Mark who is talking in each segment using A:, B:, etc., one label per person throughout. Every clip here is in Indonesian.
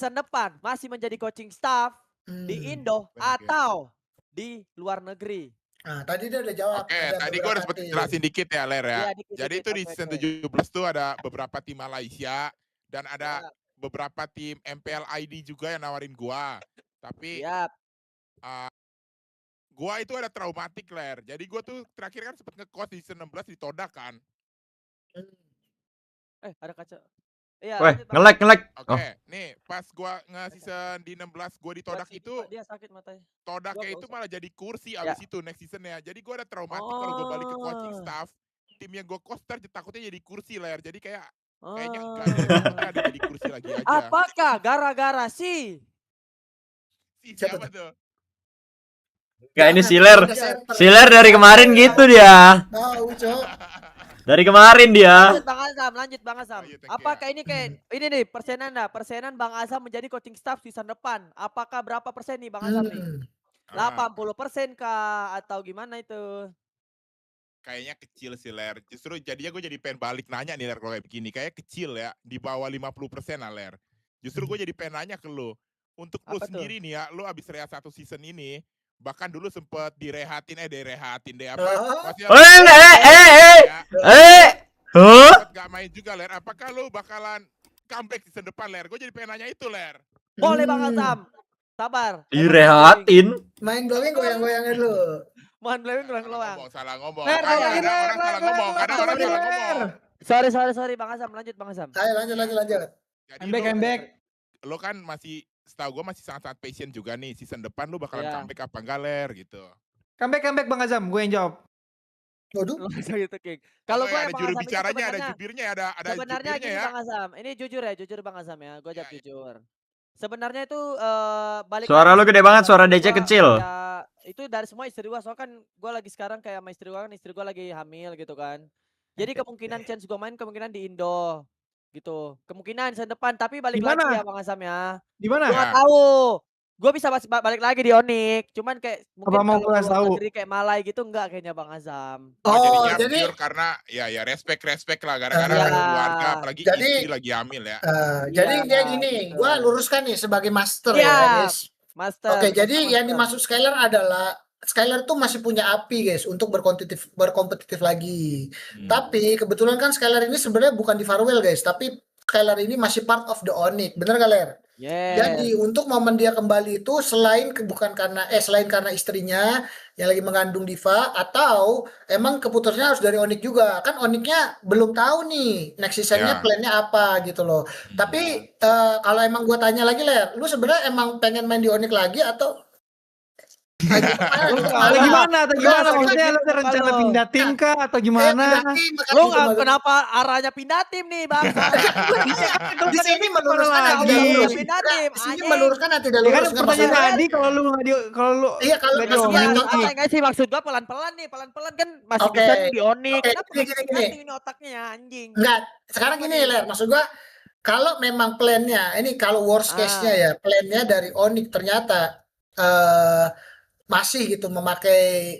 A: season depan masih menjadi coaching staff di Indo atau di luar negeri?
B: Nah, tadi dia udah jawab.
C: Oke, tadi gue udah sempet jelasin dikit ya, Ler ya.
A: Iya,
C: Jadi
A: dikit-dikit,
C: itu di
A: oke,
C: season
A: oke.
C: 17 tuh ada beberapa tim Malaysia dan ada
A: Siap.
C: beberapa tim MPL ID juga yang nawarin gua. Tapi
A: Siap.
C: gua itu ada traumatik, Ler. Jadi gua tuh terakhir kan sempet ngekos di season 16 di Todak kan.
A: Ada kaca. Iya,
D: Weh,
A: lanjut, Bang.
D: nge-lag.
C: Oke, nih pas gua nge-season di 16 gua di Todak
A: Lihat
C: itu,
A: Pak, dia sakit matanya.
C: Todaknya
A: Gua
C: itu
A: nggak
C: malah jadi kursi
A: Ya.
C: abis itu next seasonnya. Jadi gua ada traumatik kalau gua balik ke coaching staff, tim yang gua coach takutnya jadi kursi, Ler. Jadi kayaknya enggak deh, takutnya ada jadi kursi lagi aja.
A: Apakah gara-gara si
C: Siapa tuh?
D: Kayak ini Siler dari kemarin gitu dia.
B: Tahu, Cok.
D: Dari kemarin dia.
A: Lanjut Bang Azam.
C: Oh, iya, thank you,
A: Apakah ini kayak ini nih persenan Bang Azam menjadi coaching staff season depan? Apakah berapa persen nih Bang Azam nih? 80% kah atau gimana itu?
C: Kayaknya kecil sih, Ler. Justru jadinya gue jadi pengen balik nanya nih, Ler, kalau kayak begini. Kayaknya kecil ya, di bawah 50% lah, Ler. Justru gue jadi pengen nanya ke lu. Untuk lu sendiri nih ya, lu abis rehat 1 season ini, bahkan dulu sempet direhatin deh apa? Gak main juga, Ler. Apakah lu bakalan comeback season depan, Ler? Gue jadi pengen nanya itu, Ler.
A: Boleh Bang Azam. Sabar.
D: Direhatin.
B: Main glowing goyang-goyangin lu.
A: Main glowing goyang-goyang.
C: Salah ngomong.
A: Ler.
C: Kadang orang salah ngomong.
A: Sorry Bang Azam, lanjut Bang Azam.
B: Ayo lanjut.
C: Comeback. Lo kan masih, setahu gue masih sangat-sangat passion juga nih. Season depan lu bakalan comeback apa enggak, Ler, gitu.
E: Comeback Bang Azam, gue yang jawab.
B: Waduh.
A: Gitu, King. Kalau gue
C: ada juru bicaranya, ada jubirnya, ada
A: sebenarnya
C: jubirnya
A: gini
C: ya.
A: Bang Azam. Ini jujur Bang Azam ya. Gue jawab jujur. Sebenarnya itu balik
D: Suara lu gede banget, suara DC kecil.
A: Ya, itu dari semua istri gue, soalnya kan gue lagi sekarang kayak sama istri gue lagi hamil gitu kan. Jadi kemungkinan chance gue main kemungkinan di Indo gitu. Kemungkinan season depan, tapi balik lagi ya Bang Azam ya.
E: Di mana?
A: Gue gak tahu. Gue bisa balik lagi di Onyx, cuman kayak mungkin
E: mau
A: kalau
E: tahu
A: negeri kayak Malai gitu enggak kayaknya Bang Azam.
B: Jadi
C: pure karena ya respect lah gara-gara keluarga, apalagi istri lagi hamil ya.
B: Jadi dia gini, gue luruskan nih sebagai master ya, guys.
A: Master.
B: Oke, jadi yang dimaksud Skyler adalah Skyler tuh masih punya api, guys, untuk berkompetitif lagi. Tapi kebetulan kan Skyler ini sebenarnya bukan di Farewell, guys, tapi Skyler ini masih part of the Onyx, bener gak, Ler? Jadi untuk momen dia kembali itu selain karena istrinya yang lagi mengandung Diva, atau emang keputusannya harus dari Onyx juga. Kan Onyx-nya belum tahu nih next season-nya plan-nya apa gitu loh. Tapi kalau emang gua tanya lagi, Ler, lu sebenarnya emang pengen main di Onyx lagi atau
E: gimana maksudnya lu ada rencana pindah tim kah atau gimana?
A: Lu kenapa arahnya pindah tim nih, Bang?
B: Di sini meluruskan tidak lurus.
E: Pertanyaan tadi kalau lu
B: iya kalau
A: enggak sih, maksud gua pelan-pelan kan masih bisa di Onyx. Kenapa ini otaknya anjing?
B: Enggak, sekarang gini, Ler, maksud gua kalau memang plan-nya ini kalau worst case-nya ya, plan-nya dari Onyx ternyata masih gitu memakai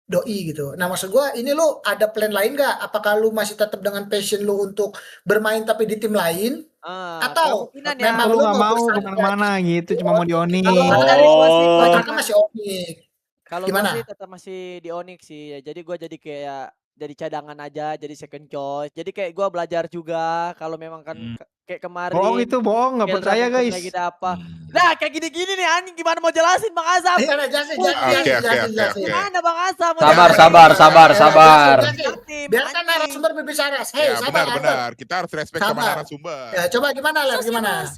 B: doi gitu. Nah maksud gue ini lu ada plan lain gak? Apakah lu masih tetap dengan passion lu untuk bermain tapi di tim lain? Atau memang
E: lu gak mau kemana-mana gitu, cuma mau di Onyx?
B: Karena masih Onyx.
A: Kalau gue sih tetap masih di Onyx sih. Jadi gue jadi cadangan aja, jadi second choice. Jadi kayak gue belajar juga kalau memang kan kayak kemarin.
E: Bohong, nggak percaya guys.
A: Lagi apa? Nah kayak gini-gini nih anjing, gimana mau jelasin Bang Azam?
B: Jelasin.
A: Gimana Bang Azam?
D: Sabar.
B: Biarkan narasumber berbicara.
C: Benar. Kita harus respect sama narasumber.
B: Ya coba gimana, Ler? Gimana?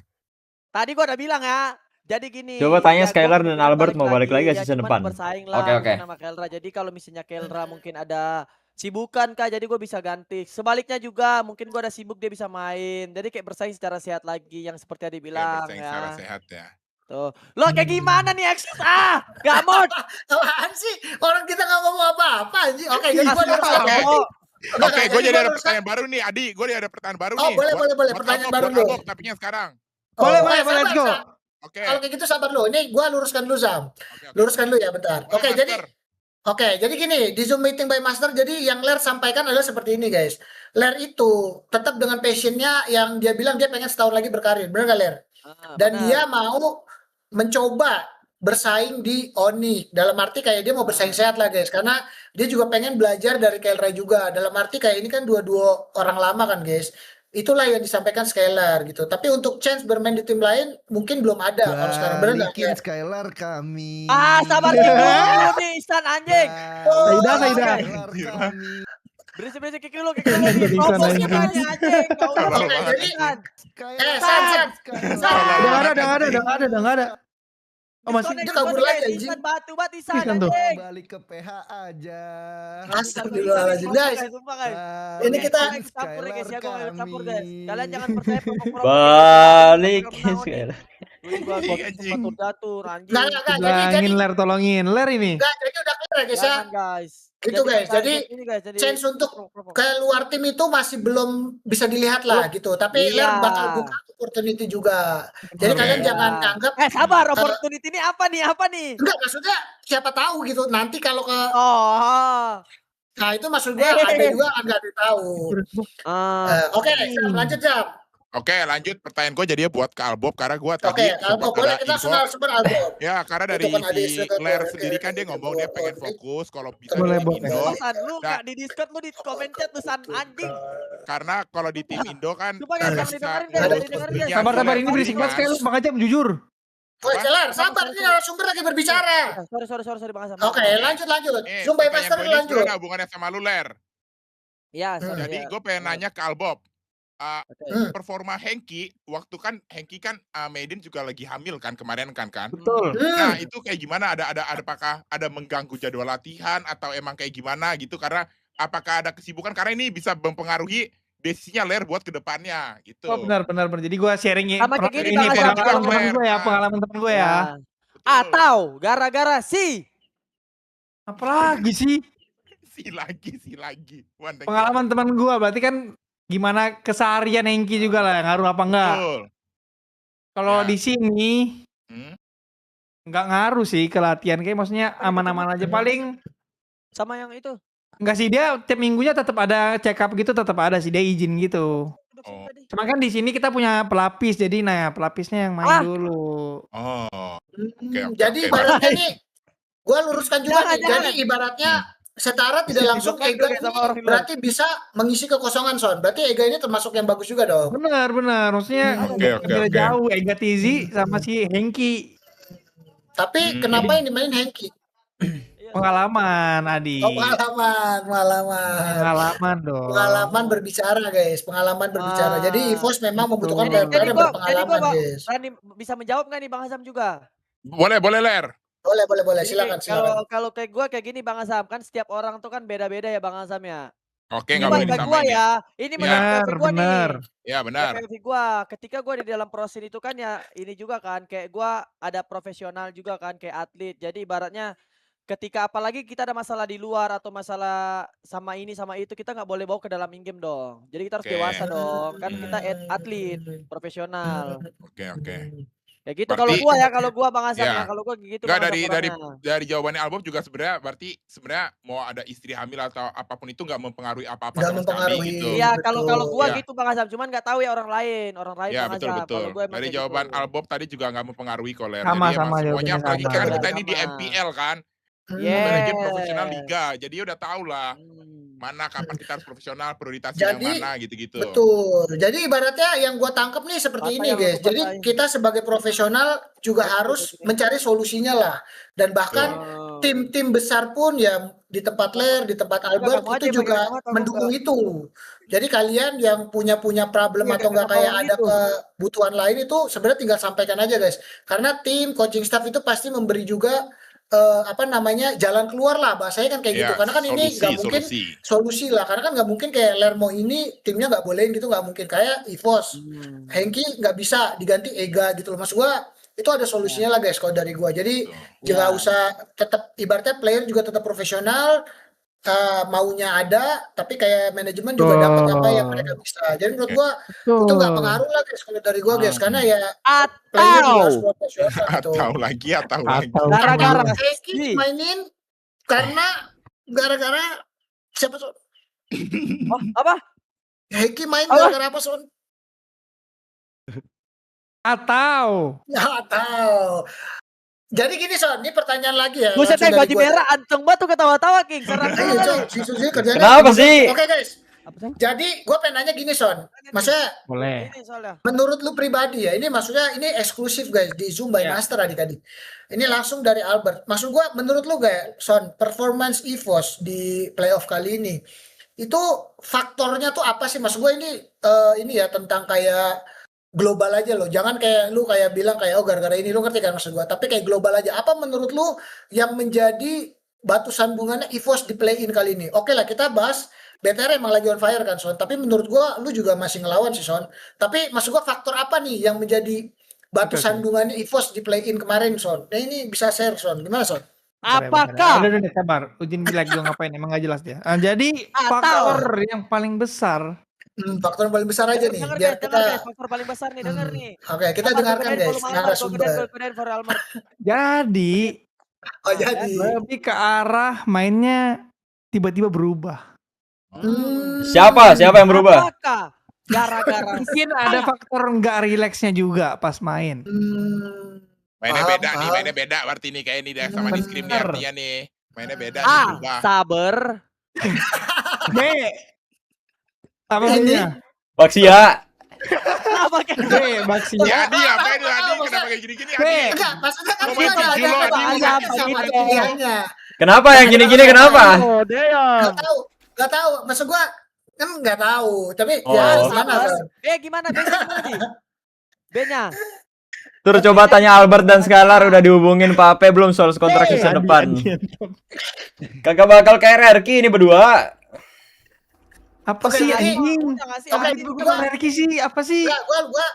A: Tadi gue udah bilang ya. Jadi gini.
D: Coba tanya Skyler dan Albert mau balik lagi ke season depan.
A: Bersaing lah sama Kelra. Jadi kalau misalnya Kelra mungkin ada sibukan kak, jadi gue bisa ganti. Sebaliknya juga mungkin gue ada sibuk, dia bisa main. Jadi kayak bersaing secara sehat lagi, yang seperti yang dibilang
C: bersaing secara sehat ya.
A: Tuh. Lo kayak gimana nih Exus? Gak mau.
B: Apaan sih? Orang kita gak ngomong apa-apa anjing. Oke, jadi gue
C: Oke, gue jadi ada pertanyaan baru nih, Adi. Gue ada pertanyaan baru nih.
B: Oh, boleh. Pertanyaan baru dulu.
C: Tapi yang sekarang.
E: Boleh, let's go.
B: Oke. Kalau kayak gitu sabar dulu. Ini gue luruskan dulu, Sam. Luruskan dulu ya, bentar. Oke, jadi gini, di Zoom meeting by Master, jadi yang Ler sampaikan adalah seperti ini, guys. Ler itu tetap dengan passionnya yang dia bilang dia pengen setahun lagi berkarir. Bener gak, Ler? Dan
A: benar.
B: dia mau mencoba bersaing di Onyx. Dalam arti kayak dia mau bersaing sehat lah guys, karena dia juga pengen belajar dari Kelray juga. Dalam arti kayak ini kan dua-dua orang lama kan guys. Itulah yang disampaikan Skylar gitu. Tapi untuk chance bermain di tim lain mungkin belum ada kalau sekarang, bener nggak
F: Balikin
B: ya?
F: Skylar kami.
A: Sabar kick dulu nih Isan anjing.
E: Saida.
F: Skylar kami.
A: Berisik kick dulu nih.
E: Jadi Isan
A: Promosi
E: anjing.
A: banyak anjing. Nggak usah
C: Tolol
A: pakai
C: banget,
A: Isan.
B: San.
E: Udah nggak ada. Oh masih
B: Dia kabur lagi, anjing.
A: Isan batu banget Isan
E: Isan tuh.
A: anjing.
F: Balik ke PH aja.
B: Astagfirullahaladzim guys.
A: Sumpah guys.
B: Ini kita
A: Campur ya guys ya, gua ikut campur guys. Kalian jangan percaya promo-promo.
D: Balik Skylar.
A: Gua
C: Anjing.
A: datur anjing.
B: nggak jadi
E: Tolongin Ler, tolongin Ler ini.
B: nggak jadi udah clear ya guys ya.
A: Jangan guys.
B: Gitu, guys. Jadi,
A: ini, guys, jadi
B: chance untuk
A: promo.
B: keluar tim itu masih belum bisa dilihat lah gitu. Tapi
A: Iya.
B: Ler bakal buka opportunity juga. Jadi
C: Oke.
B: kalian jangan anggap
A: Sabar, opportunity ini apa nih?
B: enggak, maksudnya siapa tahu gitu. Nanti kalau ke
A: Oh.
B: nah itu maksud gue ada juga nggak ditahu. Oke, lanjut Jam.
C: Oke, lanjut pertanyaan gue jadinya buat Kak Albob karena gue tadi
B: Oke, Albo, boleh kita sumber Albo.
C: Ya, karena dari
B: Itu kan ada
C: si
B: istilah
C: Claire
B: tuh,
C: sendiri kan dia
B: kayak
C: ngomong dia
B: gitu.
C: pengen fokus kalau bisa
E: Boleh,
C: di tim
E: boleh.
C: Indo.
A: San, lu
C: Nah.
A: nggak di Discord, lu di komen chat lu San anjing.
C: Karena kalau di tim Indo kan
A: Coba guys, jangan
C: bisa
A: didengerin, guys,
C: ngurus
A: jangan didengerin,
C: punya
A: guys.
E: Sabar ini berisik banget
C: kan.
E: sekali lu Bang Ajam jujur.
B: Woi, Celar, sabar ini narasumber lagi berbicara.
A: Sorry Bang Asam.
B: Oke, lanjut. Zoom by
C: Pertanyaan
B: Master
C: gue ini
B: lanjut.
C: sebenarnya hubungannya sama lu, Ler.
A: Iya, sorry.
C: Jadi gue pengen nanya ke Albob.
A: Oke.
C: Performa Hengki, waktu kan Hengki kan Maiden juga lagi hamil kan kemarin kan.
E: Betul.
C: Nah itu kayak gimana? Apakah ada mengganggu jadwal latihan atau emang kayak gimana gitu? Karena apakah ada kesibukan? Karena ini bisa mempengaruhi desisinya Ler buat kedepannya gitu.
E: Oh benar. Jadi gue sharing
A: Sama kayak gini,
E: ini
A: Bang Azam.
E: pengalaman teman gue ya,
C: Nah.
E: pengalaman teman gue ya.
C: Betul.
A: Atau gara-gara
E: Apalagi sih?
C: si lagi. Wan, thank you.
E: Pengalaman teman gue berarti kan gimana keseharian Hengki juga lah, ngaruh apa enggak?
C: Betul.
E: Kalau
C: Ya.
E: di sini
C: Hmm?
E: nggak ngaruh sih ke latihan, kayak maksudnya aman-aman aja. Paling
A: sama yang itu.
E: enggak sih, dia tiap minggunya tetap ada check up gitu, tetap ada sih dia izin gitu.
C: Oh.
E: Cuma kan di sini kita punya pelapis, jadi pelapisnya yang main dulu.
C: Oh.
B: Jadi
C: oke.
B: ibaratnya nih, gue luruskan juga
A: Jangan,
B: nih. Jadi ibaratnya setara tidak langsung Ega ini berarti bisa mengisi kekosongan Son. Berarti Ega ini termasuk yang bagus juga dong.
E: Benar. Maksudnya
C: Oke.
E: beda jauh Ega Tizi sama si Hengki.
B: Tapi kenapa yang dimainin Hengki?
E: Pengalaman, Adi.
B: Oh, pengalaman
E: dong.
B: Pengalaman berbicara guys, pengalaman berbicara. Jadi EVOS memang membutuhkan player-player yang berpengalaman guys.
A: Bisa menjawab nggak nih Bang Azam juga?
C: Boleh Ler.
B: Boleh.
A: Jadi
B: Silakan.
A: Kalau kayak gue kayak gini Bang Azam, kan setiap orang tuh kan beda-beda ya Bang Azam ya.
C: Oke,
A: Ini
C: nggak boleh
A: bagi gua
C: disamain ya.
A: ya. Ini menurut gue nih.
E: Benar.
C: Ya benar.
A: Kayak gua, ketika gua di dalam proses itu kan ya ini juga kan kayak gua ada profesional juga kan kayak atlet. Jadi ibaratnya ketika apalagi kita ada masalah di luar atau masalah sama ini sama itu, kita nggak boleh bawa ke dalam in-game dong. Jadi kita harus
C: Oke.
A: dewasa dong. Kan kita atlet profesional.
C: Oke.
A: Ya gitu kalau gua Bang Azam
C: Ya.
A: ya, kalau gua gitu
C: Enggak,
A: Bang Azam orangnya.
C: dari jawabannya Albob juga sebenarnya mau ada istri hamil atau apapun itu nggak mempengaruhi apa-apa
B: Nggak
C: sama sekali
B: mempengaruhi.
C: gitu.
A: Iya, kalau gua
C: Ya.
A: gitu Bang Azam, cuman nggak tahu ya orang lain
C: Ya
A: Bang
C: betul.
A: Azam. Kalau gua emang
C: Dari
A: kayak
C: jawaban
A: gitu.
C: Albob tadi juga nggak mempengaruhi Koler.
E: Sama,
C: Jadi emang semuanya
E: jawabannya
C: apalagi
E: sama.
C: kan kita ini di
A: Sama.
C: MPL kan.
A: Yes.
C: Manajer profesional liga. Jadi udah tahu lah mana kapan kita harus profesional, prioritasnya yang
B: Jadi,
C: mana gitu-gitu.
B: Betul. Jadi ibaratnya yang gua tangkap nih seperti
A: Apa
B: ini
A: yang
B: guys.
A: lu
B: Jadi
A: kuasain?
B: kita sebagai profesional juga harus mencari solusinya lah. Dan bahkan tim-tim besar pun ya di tempat Ler, di tempat Albert
A: kamu aja
B: itu juga
A: bagaimana kamu
B: mendukung itu. Jadi kalian yang punya problem
A: Iya,
B: atau enggak
A: kayak
B: kayak
A: kamu
B: ada
A: gitu.
B: kebutuhan lain itu sebenarnya tinggal sampaikan aja guys. Karena tim coaching staff itu pasti memberi juga jalan keluar lah, bahasanya kan kayak gitu. Karena kan ini nggak mungkin solusi lah, karena kan nggak mungkin kayak Lermo ini timnya nggak bolehin gitu, nggak mungkin kayak EVOS Hengki nggak bisa diganti Ega gitu loh. Mas gua itu ada solusinya lah guys kalau dari gua. Jadi jangan usah, tetap ibaratnya player juga tetap profesional, maunya ada, tapi kayak manajemen juga dapat apa yang mereka bisa. Jadi menurut gua itu nggak pengaruh lah guys kalau dari gua guys, karena ya player juga harus profesional gitu.
C: Atau lagi.
A: Gara-gara
B: Hengki mainin karena gara-gara siapa Son?
A: Oh, apa?
B: Hengki main gara-gara apa Son?
E: Atau
B: jadi gini Son, ini pertanyaan lagi ya.
A: Buset
B: langsung dari
A: baju
B: gua.
A: merah anteng banget tuh ketawa-tawa King. Serang
B: Iya,
A: banget.
B: Son, si Suzy kerjanya
D: Kenapa
B: gitu.
D: sih?
B: Oke guys,
A: Apa sih?
B: jadi gue pengen nanya gini Son, maksudnya
E: boleh.
A: Ini soalnya.
B: menurut lu pribadi ya, ini maksudnya ini eksklusif guys di Zoom by
E: Ya.
B: Master adik-adik. Ini langsung dari Albert. Maksud gua menurut lu gak Son, performance EVOS di playoff kali ini itu faktornya tuh apa sih? Maksud gua ini ya tentang kayak global aja loh. Jangan kayak lu kayak bilang kayak oh gara-gara ini, lu ngerti kan maksud gua. Tapi kayak global aja. Apa menurut lu yang menjadi batu sandungannya EVOS di play-in kali ini? Oke lah kita bahas BTR emang lagi on fire kan Son. Tapi menurut gua lu juga masih ngelawan sih Son. Tapi maksud gua faktor apa nih yang menjadi batu
E: Oke.
B: sandungannya EVOS di play-in kemarin Son? Nah ini bisa share Son. Gimana Son?
A: Apakah
E: Udah sabar. Ujin bilang juga ngapain emang gak jelas dia. Jadi
A: Atau-
E: faktor yang paling besar
B: Faktor yang paling besar aja nih
A: Denger
B: biar
A: guys,
B: kita
A: denger guys, faktor paling besar nih, denger nih.
B: Oke, kita
A: Sabar,
B: dengarkan
A: gua
B: guys
A: gedein volume Almar,
B: narasumber.
A: gua gedein for Almar.
E: jadi
B: Oh jadi.
E: lebih ke arah mainnya tiba-tiba berubah.
D: Siapa yang berubah?
A: Apakah gara-gara
E: Mungkin ada faktor nggak rileksnya juga pas main.
C: Mainnya
B: Paham,
C: beda nih,
B: paham.
C: mainnya beda berarti nih kayak ini dah sama di scrim nih
E: Bener.
C: artinya nih. Mainnya beda nih
A: A.
C: berubah.
A: Saber.
E: B. Apa
B: Ini.
E: B-nya?
D: Baksia.
A: Apa kan?
E: B. Baksia.
C: Ya Adi ngapain lu Adi?
B: Maksudnya-
C: Kenapa kayak gini-gini
E: B.
C: Adi?
B: Enggak, maksudnya kan
C: Lu
B: kita
C: main
B: ada
C: tujuh lo, Adi, lu
B: ada
A: main
B: sama
A: tujuh.
B: pilihannya.
D: Kenapa yang gini-gini kenapa?
A: Oh, damn.
B: Gak tahu. Maksud gua kan nggak tahu. Tapi
D: Oh.
B: ya
A: Ya,
B: gimana
A: sabar.
B: Son?
A: Gimana? B-nya gimana, Ji? B-nya.
D: Tur coba tanya Albert dan Skylar udah dihubungin Pape belum soal kontrak
B: Hey,
D: season depan. Kagak bakal ke RRQ ini berdua.
E: Apa
B: Oke,
E: sih
B: jadi-
E: anjing?
A: Udah nggak sih?
B: Oke,
A: Apa
B: ini
A: itu?
B: gua-
E: Ricky sih apa sih?
B: Enggak,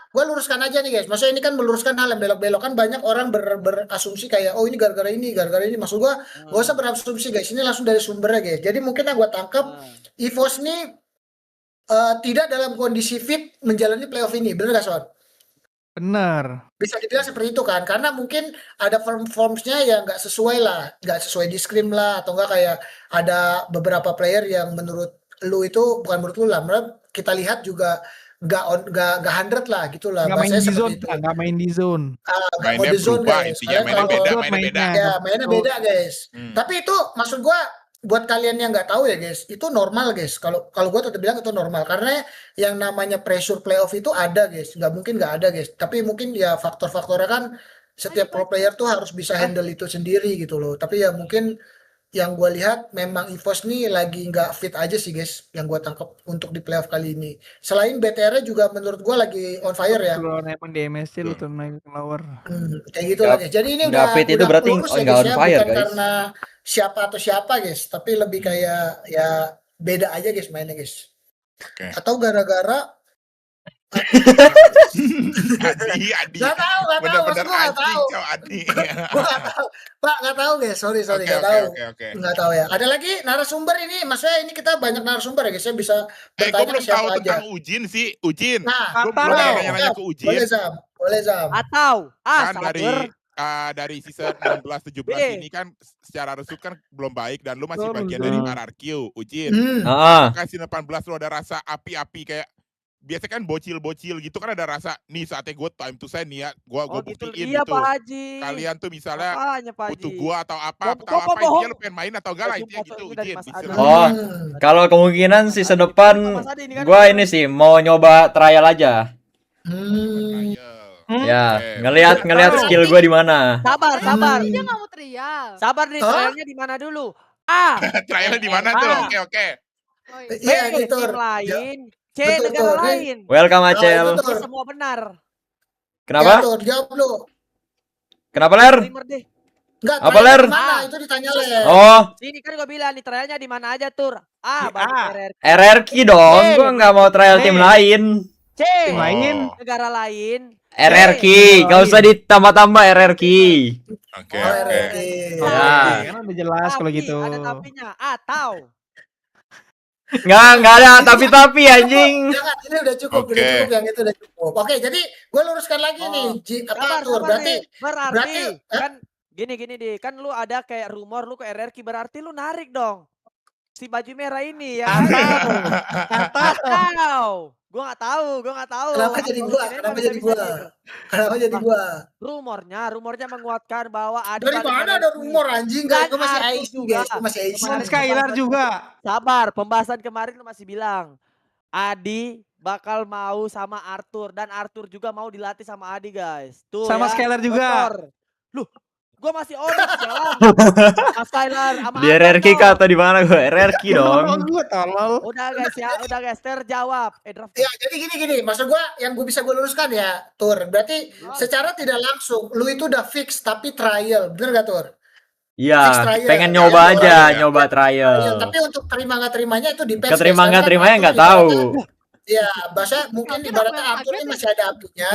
B: gua luruskan aja nih guys. Maksudnya ini kan meluruskan hal yang belok-belok kan banyak orang berasumsi kayak oh ini gara-gara ini, gara-gara ini. Maksud gua gak usah berasumsi guys. Ini langsung dari sumbernya guys. Jadi mungkin yang gua tangkap EVOS ini tidak dalam kondisi fit menjalani playoff ini. Bener gak Son?
E: Bener.
B: Bisa dibilang seperti itu kan, karena mungkin ada formsnya yang nggak sesuai lah, nggak sesuai di scrim lah, atau enggak kayak ada beberapa player yang menurut lu itu bukan menurut lu lah, menurut kita lihat juga nggak 100 lah gitu lah,
E: Nggak main
B: bahasanya
E: di
B: seperti
E: zone,
B: itu.
E: nggak main di zone.
B: Nggak
C: Mainnya
B: mode zone
C: berubah
B: guys.
C: intinya,
B: Kalian
C: mainnya
B: kalau-
C: beda,
E: Zone
C: mainnya beda.
E: mainnya.
B: Ya mainnya beda guys. Tapi itu maksud gua buat kalian yang nggak tahu ya guys, itu normal guys. Kalau gua tetap bilang itu normal karena yang namanya pressure playoff itu ada guys. Nggak mungkin nggak ada guys. Tapi mungkin ya faktor-faktornya kan setiap pro player tuh harus bisa handle itu sendiri gitu loh. Tapi ya mungkin yang gua lihat memang EVOS nih lagi nggak fit aja sih guys. Yang gua tangkap untuk di playoff kali ini. Selain BTR juga menurut gua lagi on fire ya.
E: Lu naik di MSC lu tuh naik lower.
B: Kayak gitu lah guys. Jadi ini
D: Nggak
B: udah
D: fit itu
B: udah
D: berarti
B: lurus ya
D: nggak
B: guys
D: on
B: ya,
D: fire,
B: bukan
D: guys.
B: karena siapa atau siapa guys, tapi lebih kayak ya beda aja guys mainnya guys.
C: Oke.
B: Atau gara-gara
C: Adi.
B: nggak tahu
C: Bener-bener
B: maksud gua nggak
C: anjing
B: tahu.
C: cow Adi.
B: Gua nggak tahu. Pak nggak tahu guys, sorry
C: Oke,
B: nggak
C: oke,
B: tahu.
C: oke.
B: Nggak tahu ya. Ada lagi narasumber ini, maksudnya ini kita banyak narasumber ya guys, ya bisa
C: Gue
B: bertanya ke
C: belum
B: siapa
C: tahu
B: aja.
C: tentang Ujin sih, Ujin.
B: Nah,
C: Gue belum
E: Atau-
C: ada nanya-nanya ke Ujin.
B: boleh Zam, boleh Zam.
A: Atau
C: Kan
A: saber.
C: dari season 16-17 ini kan secara result kan belum baik dan lu masih bagian dari RRQ, Ujin.
D: Heeh.
C: Kasih 18 lu ada rasa api-api kayak biasa kan bocil-bocil gitu kan ada rasa nih saatnya gue time to shine nih ya, gue
A: Oh gitu.
C: buktiin
A: Iya
C: gitu.
A: Pak Haji.
C: Kalian tuh misalnya
A: Makanya Pak Haji.
C: butuh gua atau apa
A: Gua
C: intinya
A: bohong.
C: lu pengen main atau enggak lah
A: Baju
C: intinya
A: foto
C: gitu
A: ini dari
C: Ujin.
A: Mas
C: Bisa.
A: Adam.
D: Oh, kalau kemungkinan season depan
A: Mas Adi ini kan
D: gua
A: udah-
D: ini sih mau nyoba trial aja.
B: Hmm.
D: Ya,
C: Oke.
D: ngelihat skill gua di mana.
A: Sabar, sabar.
G: Dia nggak mau trial.
A: Sabar nih,
B: Hah?
A: trialnya di mana dulu? A.
C: Trialnya di mana tuh?
A: Ah.
C: Oke.
G: Oh,
A: B.
B: Iya, gitu.
A: Tim lain. C.
B: Betul,
A: Negara
B: betul.
A: lain.
D: Welcome
B: Oh,
D: Acel.
B: itu
A: Ini semua benar.
D: Kenapa?
B: Ya, tuh, jawab lu.
D: Kenapa Ler?
A: Timer deh.
B: Enggak,
D: Apa,
B: trialnya
D: Ler?
B: di mana?
A: Ah.
B: Itu ditanya Ler.
D: Oh,
A: Sini kan gua bilang nih trialnya di mana aja, Tur. A.
E: Di
A: Baju
E: A.
A: RRQ.
D: RRQ dong.
A: Hey.
D: Gua nggak mau trial
E: Hey.
D: tim lain.
A: C.
E: Tim lain.
A: Negara lain.
D: RRQ,
E: Hey.
D: nggak usah ditambah-tambah RRQ.
C: Oke.
B: Oh,
C: Oke.
B: RRQ.
D: Ya.
E: Kan udah jelas kalau
A: Tapi,
E: gitu.
A: ada tapinya. Atau
D: Nggak ada tapi anjing.
B: Jangan, ini udah cukup,
C: Oke.
B: udah cukup yang itu udah cukup. Oke, jadi gue luruskan lagi
A: Oh.
B: nih, apa
A: sabar,
B: Tur?
A: sabar
B: Berarti
A: nih. Berarti
B: berarti-
A: kan gini deh. Kan lu ada kayak rumor lu ke RRQ, berarti lu narik dong si baju merah ini ya. Atau Gua nggak tahu.
B: Kenapa jadi gua? Kenapa jadi gua? Kenapa jadi gua?
A: Rumornya menguatkan bahwa Adi
B: Dari
A: balik
B: mana
A: RRQ.
B: ada rumor anjing? Guys,
A: Dan
B: gua masih
A: Arthur
B: IC
A: juga.
B: guys, gua masih IC.
E: Sama Skylar juga.
A: Sabar, pembahasan kemarin lu masih bilang Adi bakal mau sama Arthur dan Arthur juga mau dilatih sama Adi guys. Tuh
E: Sama
A: ya,
E: Skylar juga.
A: bocor. Loh, gua masih Onyx jalan. Mas Skylar sama
D: Di
A: Arthur
D: RRQ
A: dong.
D: kah atau di mana gue? RRQ dong.
E: Gue tolol.
A: Udah guys, terjawab. Draft.
B: Ya, jadi gini, maksud gua yang gua bisa luruskan ya, Tur. Berarti secara tidak langsung lu itu udah fix tapi trial, bener gak Tur?
D: Iya,
B: Fix trial.
D: pengen
B: Trial
D: nyoba
B: doang
D: aja,
B: ya.
D: nyoba
B: Trial,
D: trial.
B: tapi untuk terima nggak terimanya itu depends.
D: Keterima
B: guys.
D: nggak
B: Karena
D: terimanya
B: kan
D: nggak
B: Arthur
D: tahu.
B: ibaratnya- Ya, bahasa mungkin ibaratnya Arthur ini masih ada apinya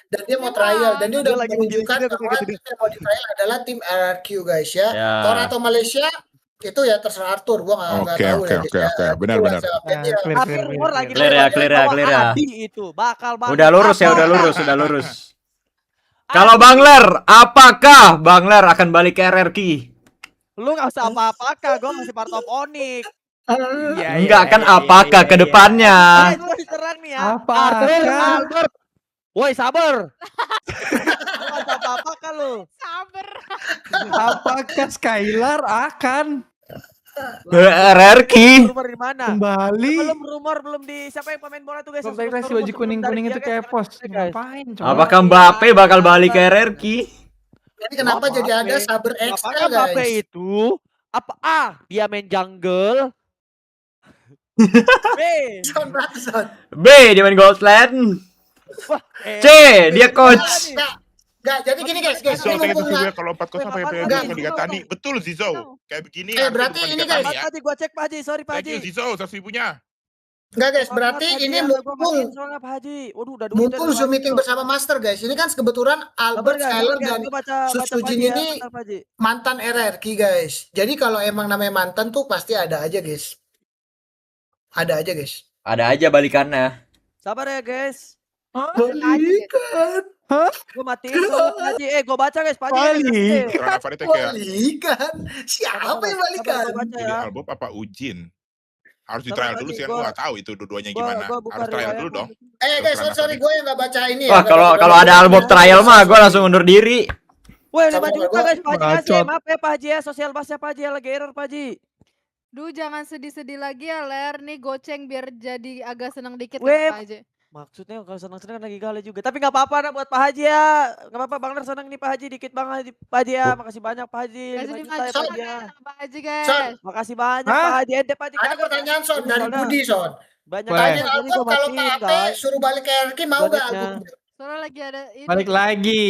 B: dan dia mau trial dan dia udah
A: lagi
B: menunjukkan
A: begini,
B: bahwa tim yang mau di trial adalah tim RRQ guys ya.
D: Ya.
B: Tor atau Malaysia itu ya terserah Arthur, gua nggak tahu ya.
C: Oke, benar.
A: Tapi rumor lagi
D: Clear ya, clear ya,
A: bahwa
D: clear ya.
A: Adi itu bakal balik.
D: Udah lurus ya,
A: Apa?
D: udah lurus. Kalau Bang Ler, apakah Bang Ler akan balik ke RRQ?
A: Lu gak usah apa-apa, gue masih part of Onyx.
D: Enggak kan apakah ke depannya?
A: Itu diserang nih ya.
E: Apakah?
A: Albert. Woi, sabar. Lu gak usah apa-apa lu.
G: Sabar.
E: Apakah Skylar akan
D: RRQ.
A: Rumor di mana?
E: kembali?
A: Belum di siapa yang pemain bola tuh guys?
E: Belum tadi si baju kuning-kuning itu kepos. Ngapain coba?
D: Apakah Mbappe bakal balik ke RRQ?
B: Jadi kenapa
A: Mbappe.
B: jadi ada Saber XL
A: Apakah Mbappe
B: guys?
A: itu apa A, dia main jungle? B,
B: Son Bratson.
D: B, dia main Goldland.
A: wah,
D: C, dia coach.
B: Enggak, jadi gini guys,
C: Zizo
B: ini
C: kayak
B: mumpung
C: gitu gue
B: nggak-
C: kalau 4-0 sampai
B: Enggak.
C: bukan Liga Tani. Betul Zizo. Kayak begini.
B: Eh,
C: Arthur
B: berarti
C: bukan
B: ini
C: Liga
B: guys.
C: Tani ya.
A: Pak Haji, gua cek Pak Haji, sorry Pak
C: Thank you
A: Haji.
C: Zizo 100.000-nya.
B: enggak guys, berarti ini mumpung
A: Pak Haji. Waduh, udah
B: mumpung Zoom meeting bersama Master guys. Ini kan kebetulan Albert, Skylar dan Susujin ini mantan RRQ guys. Jadi kalau emang namanya mantan tuh pasti ada aja guys. Ada aja guys.
D: Ada aja balikannya.
A: Sabar ya guys.
B: Balikan.
A: Gue matiin dulu, Pak Haji. Gue baca guys, Pak Haji.
E: Balik.
C: Karena Farid itu kayak
B: Balikan. Siapa yang balikan?
C: pilih Albob apa Ujin. Harus di trial dulu sih, aku nggak tahu itu dua-duanya gimana. Harus trial dulu dong.
B: Guys, sorry gue yang nggak baca ini
D: Wah, kalau ada Albop trial mah gue langsung undur diri.
A: Woi, 5
B: Sama
A: juta
B: gua.
A: guys, Pak Haji. Kasih.
E: Bacot.
A: Maaf ya Pak Haji ya, sosial basnya Pak Haji ya, lagi error Pak Haji.
G: Duh, jangan sedih-sedih lagi ya, Ler. Nih goceng biar jadi agak senang dikit
A: Weh,
G: ya, Pak Haji.
A: Maksudnya kalau senang-senang kan lagi galau juga. Tapi nggak apa-apa nak buat Pak Haji ya. Nggak apa-apa Bang Ler senang nih Pak Haji, dikit banget Pak Haji ya. Makasih banyak Pak Haji.
G: Kasih
A: 5
G: 5
A: juta ya
G: juta
A: Pak Haji ya.
G: sama Pak Haji,
B: Son.
G: guys.
A: Makasih banyak
E: Hah?
A: Pak Haji. Ente Pak Haji
B: Ada
A: kagak.
B: pertanyaan Son dari
A: Soalnya
B: Budi Son.
A: banyak
E: Boleh.
B: Tanya
A: jadi
B: Albert
A: gua
B: kalau
A: matiin,
B: Pak
A: guys.
B: suruh balik ke RRQ mau nggak
A: Banyaknya.
B: Albert?
G: Soalnya lagi ada ini.
E: Balik lagi.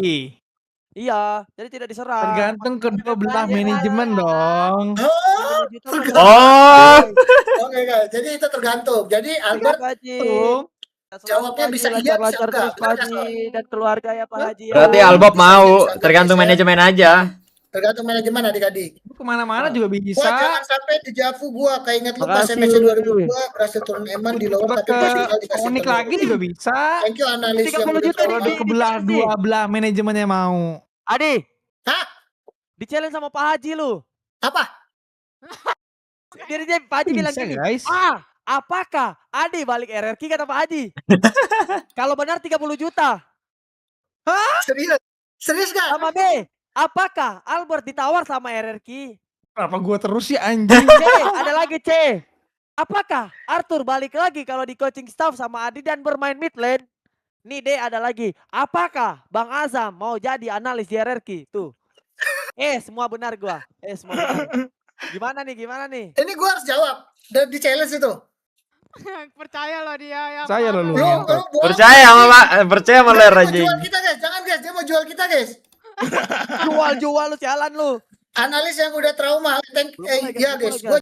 A: Iya, jadi tidak diserang.
E: Tergantung kedua belah manajemen dong.
B: Oh,
A: 5 juta
D: Oh.
B: oke guys. Jadi itu tergantung. Jadi Albert
A: Pak Haji.
E: Tuh.
B: jawabnya bisa iya, bisa
A: lancar
B: enggak.
A: terus Pak
B: Benar,
A: Haji dan keluarga ya Pak Haji. ya.
D: Berarti Albop mau, tergantung manajemen aja.
B: tergantung manajemen adik-adik.
E: Kemana-mana juga
B: Wah,
E: bisa.
B: jangan sampai dejavu gua kayak inget lu pas
A: Makasih.
B: MSC 2002 berhasil turun eman di lower
E: Coba
B: tapi
E: ke
B: pas tinggal dikasih
E: Onyx
B: telur.
E: lagi juga bisa.
B: Thank you analis
A: 30
B: yang udah
A: juta
E: Kalau
B: terima.
E: di kebelah
A: dikasih.
E: dua belah manajemennya mau.
A: Adi.
B: Hah?
A: Di challenge sama Pak Haji lu.
B: Apa?
A: Dia Pak Haji bilang
E: Bisa
A: gini.
E: guys.
A: Apakah Adi balik RRQ kata Pak Haji? Kalau benar 30 juta.
B: Serius? Serius gak?
A: Sama B. Apakah Albert ditawar sama RRQ?
E: Kenapa gua terus sih anjing?
A: C. Ada lagi C. Apakah Arthur balik lagi kalau di coaching staff sama Adi dan bermain mid lane? Nih D ada lagi. Apakah Bang Azam mau jadi analis di RRQ? Tuh. Semua benar gua. Semua benar. Gimana nih?
B: Ini gua harus jawab. Dan di challenge itu.
G: Percaya loh dia yang
E: Percaya loh lu.
B: Lu bohong.
D: Percaya sama Ler
B: Dia mau
D: anjing.
B: jual kita guys. Jangan guys, dia mau jual kita guys.
A: Jual lu sialan lu.
B: Analis yang udah trauma.
A: Belum mulai, guys,
B: Iya
A: belum
B: guys,
A: mulai,
B: gua